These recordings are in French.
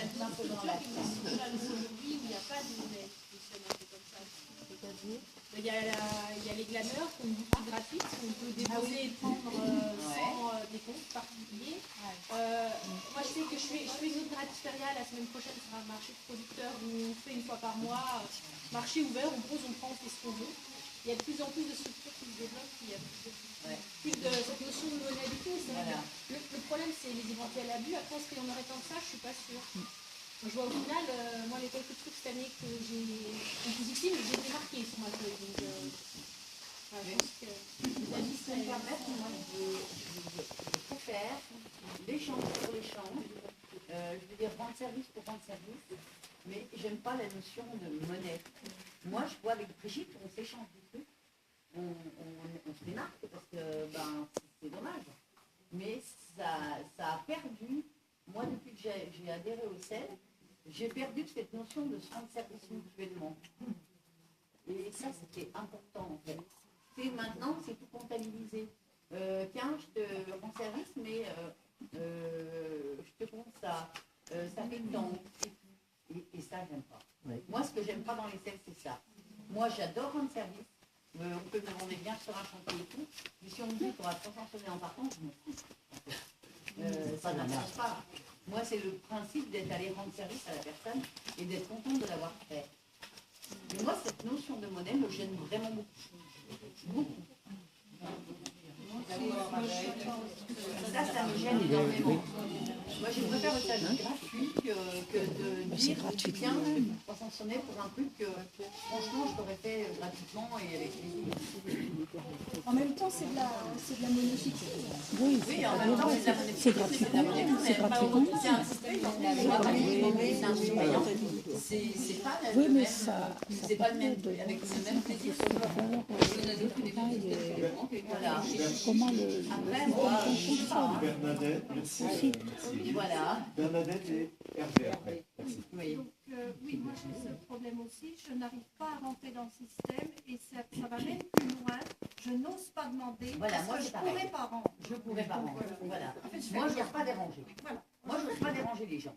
a des structures qui existent déjà aujourd'hui où il n'y a pas de monnaie qui fonctionne un peu comme ça. Il y a les glaneurs qui ont une boutique gratuite où on peut déposer et prendre sans des comptes particuliers. Moi, je sais que je fais une autre gratiféria. La semaine prochaine, ce sera un marché de producteurs où on fait une fois par mois. Marché ouvert, on pose, on prend, on fait ce qu'on veut. Il y a de plus en plus de structures qui se développent, il y a plus de cette notion de modalité. C'est vrai que le problème, c'est les éventuels abus. Après, est-ce qu'il y en aurait tant que ça? Je ne suis pas sûre. Je vois au final, moi, les quelques trucs cette année que j'ai en positif, j'ai démarqué sur ma feuille. Donc, je pense que la vie, ça me permet, moi, je préfère l'échange pour l'échange. Je veux dire, rendre service pour rendre service. Mais j'aime pas la notion de monnaie. Moi, je vois avec Brigitte, on s'échange des trucs, on se démarque parce que c'est dommage. Mais ça a perdu. Moi, depuis que j'ai adhéré au CEL, j'ai perdu cette notion de se rendre service mutuellement. Et ça, c'était important en fait. Et maintenant, c'est tout comptabilisé. Tiens, je te rends service, mais je te compte ça. Ça fait tant. Et ça, j'aime pas. Oui. Moi, ce que j'aime pas dans les CEL, c'est ça. Moi, j'adore rendre service. On peut me demander bien sur un chantier et tout. Mais si on me dit qu'on va 300 sonner en partant, je m'en fous. Ça n'intéresse pas. Moi, c'est le principe d'être allé rendre service à la personne et d'être content de l'avoir fait. Mais moi, cette notion de monnaie me gêne vraiment beaucoup. Beaucoup. Ça me gêne énormément. Moi, je préfère le service gratuit que de dire tiens, je vais 300 sonnets pour un truc que franchement, je t'aurais fait gratuitement et avec plaisir. En même temps, c'est de la monétique. Oui, en même temps, c'est de la monétique. C'est gratuit. C'est un système, c'est un système. C'est pas le même. C'est pas le même. Avec le même plaisir. Voilà. Après, moi, je sais pas. Bernadette, merci. Voilà. Bernadette et Hervé après. Merci. Oui. Donc, oui, moi j'ai ce problème aussi. Je n'arrive pas à rentrer dans le système et ça va même plus loin. Je n'ose pas demander. Voilà, parce moi que je pourrais pas rentrer. Je pourrais pas rentrer. Voilà. Moi, je ne veux pas déranger. Voilà. Moi, je ne veux pas déranger les gens.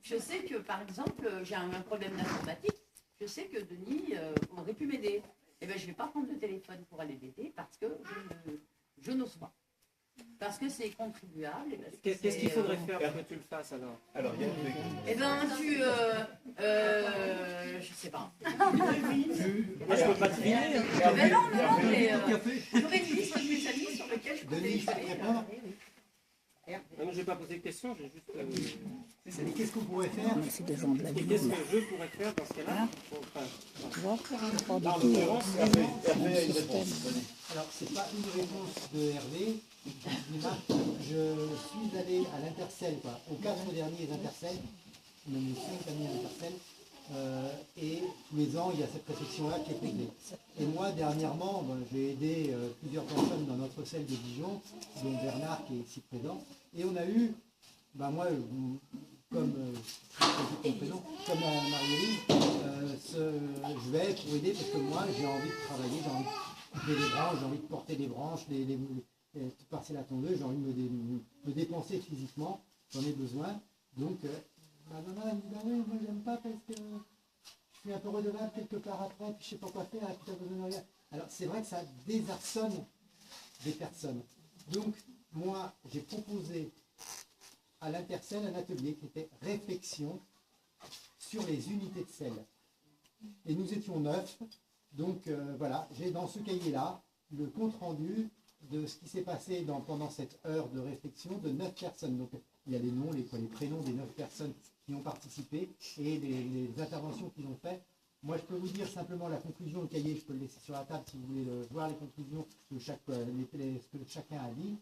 Je sais que, par exemple, j'ai un problème d'informatique. Je sais que Denis aurait pu m'aider. Eh bien, je ne vais pas prendre le téléphone pour aller l'aider parce que je n'ose pas. Parce que c'est contribuable. Qu'est-ce qu'il faudrait faire pour que tu le fasses alors? Alors, il y a une règle. Eh bien, je sais pas. Moi, je peux pas te filer. Mais non, mais j'aurais une liste de mes amis sur lesquels je peux téléphoner. Non, je n'ai pas posé de questions, j'ai juste. Qu'est-ce qu'on pourrait faire? C'est des gens de la Et ville. qu'est-ce que je pourrais faire dans ce cas-là? Tu vois, pas du Là, en tout. l'occurrence, Hervé a une réponse. Alors, c'est pas une réponse de Hervé. Je suis allé à l'Intercell, quoi, aux 4 derniers Intercell, même les 5 derniers Intercell, et tous les ans, il y a cette réflexion-là qui est posée. Et moi, dernièrement, j'ai aidé plusieurs personnes dans notre cell de Dijon, dont Bernard qui est ici présent, et on a eu, moi, comme Marie-Élie, je vais être pour aider parce que moi, j'ai envie de travailler, j'ai envie de couper des branches, j'ai envie de porter des branches, passer la tondeuse, j'ai envie de me dépenser physiquement, j'en ai besoin. Donc, ma maman elle me dit, oui, moi j'aime pas parce que je suis un peu redevable quelque part après, puis je sais pas quoi faire, et puis t'as besoin de rien. Alors, c'est vrai que ça désarçonne des personnes. Donc, moi, j'ai proposé à l'Intercell un atelier qui était réflexion sur les unités de sel. Et nous étions 9, donc voilà, j'ai dans ce cahier-là le compte-rendu de ce qui s'est passé pendant cette heure de réflexion de 9 personnes. Donc il y a les noms, les prénoms des 9 personnes qui ont participé et les interventions qu'ils ont faites. Moi, je peux vous dire simplement la conclusion, le cahier, je peux le laisser sur la table si vous voulez voir les conclusions de ce que chacun a dit.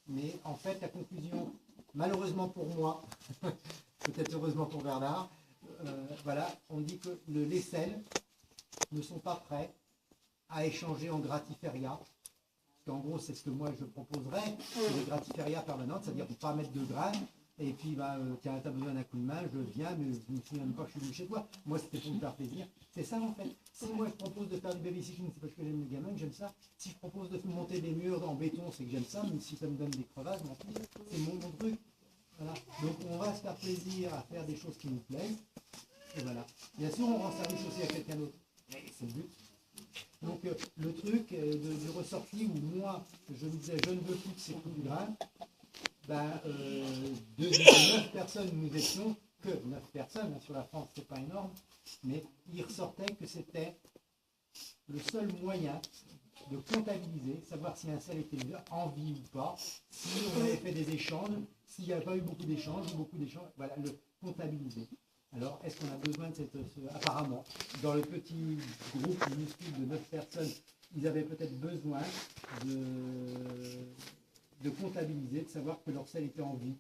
Mais en fait, la conclusion, malheureusement pour moi, peut-être heureusement pour Bernard, voilà, on dit que les selles ne sont pas prêts à échanger en gratiféria. En gros, c'est ce que moi je proposerais, les gratiféria permanentes, c'est-à-dire ne pas mettre de grains, et puis tiens, tu as besoin d'un coup de main, je viens, mais je ne me souviens même pas que je suis venu chez toi. Moi, c'était pour me faire plaisir. C'est ça en fait. Si moi je propose de faire du babysitting, c'est parce que j'aime les gamins, que j'aime ça. Si je propose de monter des murs en béton, c'est que j'aime ça, même si ça me donne des crevasses, c'est mon truc. Voilà. Donc on va se faire plaisir à faire des choses qui nous plaisent. Et voilà. Bien sûr, on rend service aussi à quelqu'un d'autre. C'est le but. Donc le truc du ressorti où moi, je me disais, je ne veux plus que c'est plus grave, ben, de 9 personnes, nous étions que 9 personnes, hein, sur la France, c'est pas énorme, mais il ressortait que c'était le seul moyen de comptabiliser, savoir si un sel était en vie ou pas, si on avait fait des échanges, s'il n'y avait pas eu beaucoup d'échanges, voilà, le comptabiliser. Alors, est-ce qu'on a besoin de apparemment, dans le petit groupe minuscule de 9 personnes, ils avaient peut-être besoin de comptabiliser, de savoir que leur sel était en vie.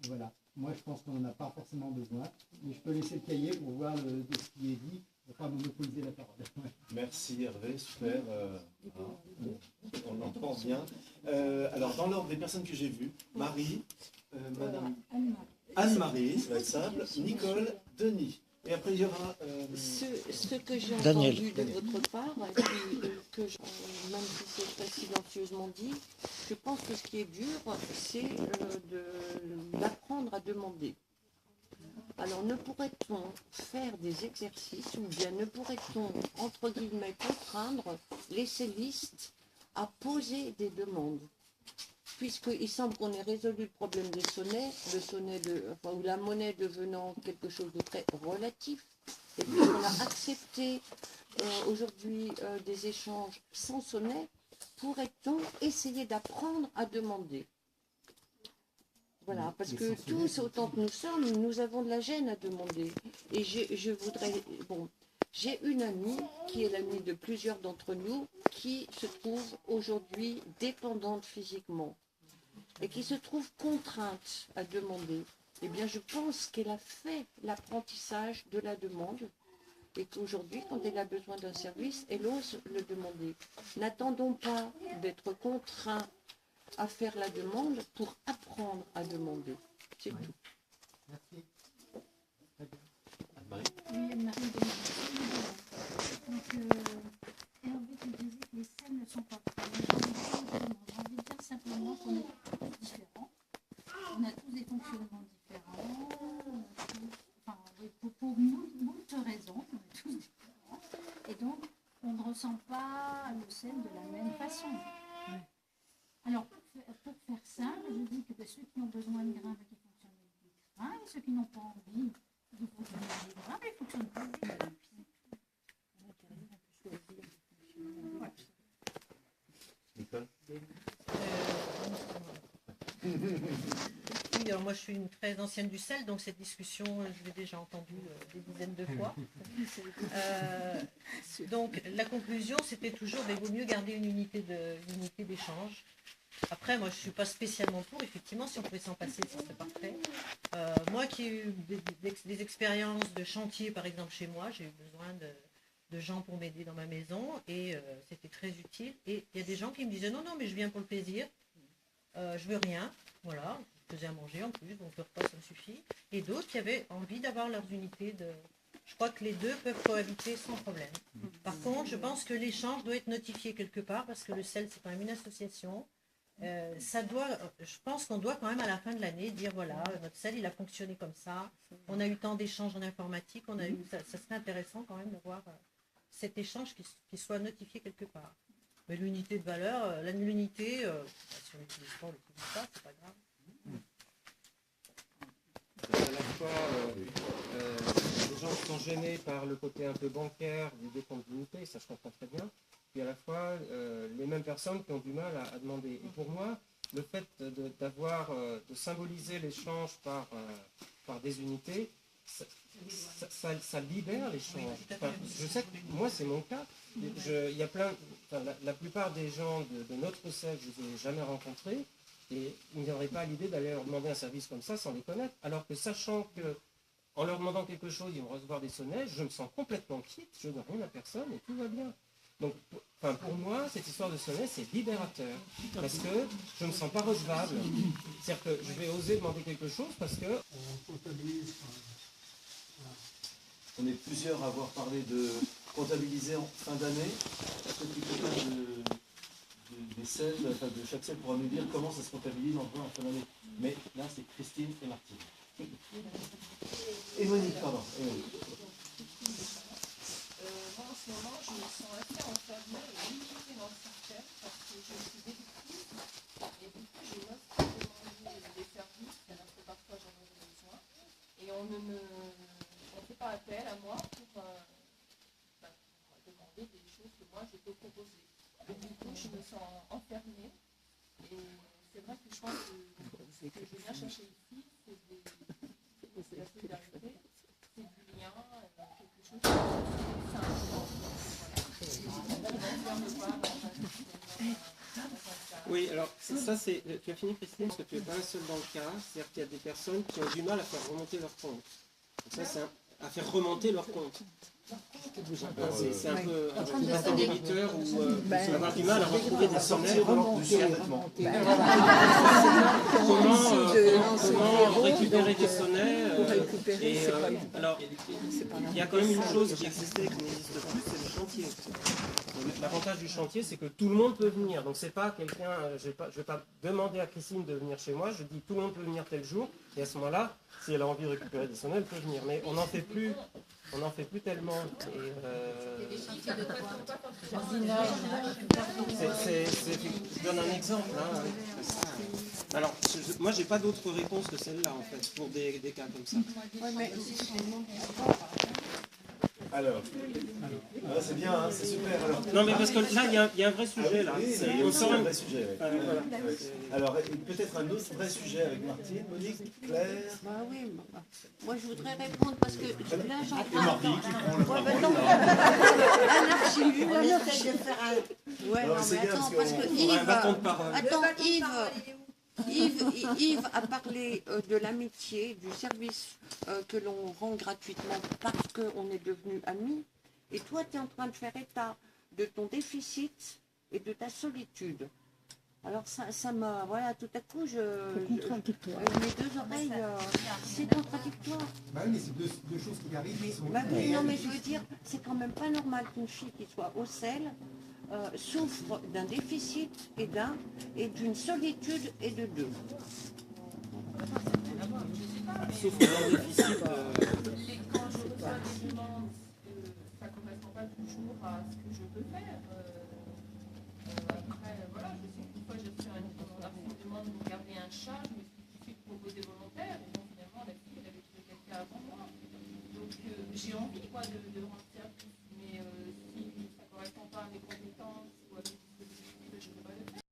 Voilà. Moi, je pense qu'on n'en a pas forcément besoin, mais je peux laisser le cahier pour voir de ce qui est dit, pour ne pas monopoliser la parole. Merci Hervé, super. On entend bien. Alors, dans l'ordre des personnes que j'ai vues, Marie, Madame Anne-Marie, ça va être simple, Nicole, Denis. Et après, il y aura... Ce que j'ai Daniel. entendu de votre part, et puis même si c'est très silencieusement dit, je pense que ce qui est dur, c'est d'apprendre à demander. Alors ne pourrait-on faire des exercices ou bien ne pourrait-on, entre guillemets, contraindre les cellistes à poser des demandes? Puisqu'il semble qu'on ait résolu le problème des sonnets, ou la monnaie devenant quelque chose de très relatif, et puis on a accepté aujourd'hui des échanges sans sonnet, pourrait-on essayer d'apprendre à demander? Voilà, parce que tous, autant que nous sommes, nous avons de la gêne à demander. Et je voudrais... Bon, j'ai une amie, qui est l'amie de plusieurs d'entre nous, qui se trouve aujourd'hui dépendante physiquement et qui se trouve contrainte à demander. Eh bien, je pense qu'elle a fait l'apprentissage de la demande et qu'aujourd'hui, quand elle a besoin d'un service, elle ose le demander. N'attendons pas d'être contraint à faire la demande pour apprendre à demander. C'est tout. Merci. Anne-Marie. Oui, Anne-Marie, donc, Hervé, tu disais que les scènes ne sont pas prêtes. J'ai envie de dire simplement qu'on est tous différents. On a tous des fonctionnements différents. Enfin, pour moult raisons, on est tous différents. Et donc, on ne ressent pas le scène de la même façon. Alors, pour faire simple, je dis que ceux qui ont besoin de grains, ils fonctionnent avec des grains, et ceux qui n'ont pas envie de fonctionner avec des grains, ils ne fonctionnent pas avec des grains. Nicole. Oui, alors moi je suis une très ancienne du sel, donc cette discussion, je l'ai déjà entendue des dizaines de fois. Donc la conclusion, c'était toujours qu'il vaut mieux garder une unité d'échange. Après, moi je ne suis pas spécialement pour, effectivement, si on pouvait s'en passer, ce serait parfait. Moi qui ai eu des expériences de chantier, par exemple, chez moi, j'ai eu besoin de gens pour m'aider dans ma maison et c'était très utile. Et il y a des gens qui me disaient non, mais je viens pour le plaisir, je veux rien, voilà, je faisais à manger en plus, donc le repas ça me suffit. Et d'autres qui avaient envie d'avoir leurs unités de... Je crois que les deux peuvent cohabiter sans problème. Par contre, je pense que l'échange doit être notifié quelque part parce que le sel, c'est quand même une association. Je pense qu'on doit quand même à la fin de l'année dire voilà, notre sel il a fonctionné comme ça, on a eu tant d'échanges en informatique, ça serait intéressant quand même de voir cet échange qui soit notifié quelque part. Mais l'unité de valeur, l'unité, si on l'utilise pas, on l'utilise pas, c'est pas grave. C'est à la fois les gens qui sont gênés par le côté un peu bancaire du décompte d'unité, ça je comprends très bien, puis à la fois les mêmes personnes qui ont du mal à demander. Et pour moi, le fait de symboliser l'échange par des unités, ça libère l'échange. Enfin, je sais que moi c'est mon cas. Il y a la plupart des gens de notre cercle, je ne les ai jamais rencontrés. Et il n'y aurait pas l'idée d'aller leur demander un service comme ça sans les connaître, alors que sachant que en leur demandant quelque chose, ils vont recevoir des sonnets, je me sens complètement quitte, je ne donne rien à personne et tout va bien. Donc, pour moi, cette histoire de sonnet, c'est libérateur, parce que je ne me sens pas recevable. C'est-à-dire que je vais oser demander quelque chose parce que... On est plusieurs à avoir parlé de comptabiliser en fin d'année. Est-ce que quelqu'un des selles, de chaque selle pourra nous dire comment ça se comptabilise en fin d'année. Mais là, c'est Christine et Martine. Et Monique, pardon. Et Monique. Moi, en ce moment, je me sens assez enfermée et limitée dans le système parce que je suis déductrice et du coup, je n'ose pas demander des services alors que parfois j'en ai besoin. Et on ne fait pas appel à moi pour demander des choses que moi je peux proposer. Et du coup, je me sens enfermée. Et c'est vrai que je pense que ce que je viens chercher ici, c'est la solidarité, c'est du lien, quelque chose de Oui, alors ça c'est. Tu as fini Christine, parce que tu n'es pas la seule dans le cas, c'est-à-dire qu'il y a des personnes qui ont du mal à faire remonter leur compte. Donc ça c'est à faire remonter leur compte. C'est un peu un débiteur ou avoir du mal à retrouver des sommeils. Comment récupérer des sonnets alors, il y a quand même une chose qui existait et qui n'existe plus, c'est le chantier. L'avantage du chantier, c'est que tout le monde peut venir. Donc c'est pas quelqu'un, je vais pas demander à Christine de venir chez moi, je dis tout le monde peut venir tel jour, et à ce moment-là, si elle a envie de récupérer des sonnets, elle peut venir. Mais on n'en fait plus tellement. Je donne un exemple. Alors, moi, j'ai pas d'autre réponse que celle-là, en fait, pour des cas comme ça. Alors, c'est bien, hein, c'est super. Alors, non, mais parce que là, il y a un vrai sujet. Là. On sort un vrai sujet. Ouais. Alors, peut-être un autre vrai sujet avec Martine, Monique, Claire. Bah oui, moi je voudrais répondre parce que là j'entends. Martine qui prend le Ouais, temps. L'anarchie, on essaie de faire un. Ouais, non, mais attends, parce que Yves a parlé de l'amitié, du service que l'on rend gratuitement parce qu'on est devenu amis. Et toi, tu es en train de faire état de ton déficit et de ta solitude. Alors ça m'a... Voilà, tout à coup, mes deux oreilles, c'est contradictoire. Bah oui, mais c'est deux choses qui arrivent. Qui sont... Bah oui, non, mais je veux dire, c'est quand même pas normal qu'une fille qui soit au sel souffre d'un déficit et d'une solitude et de deux. Souffre d'un déficit. Quand je reçois des demandes, ça ne correspond pas toujours à ce que je peux faire. Après, voilà, je sais qu'une fois j'ai reçu un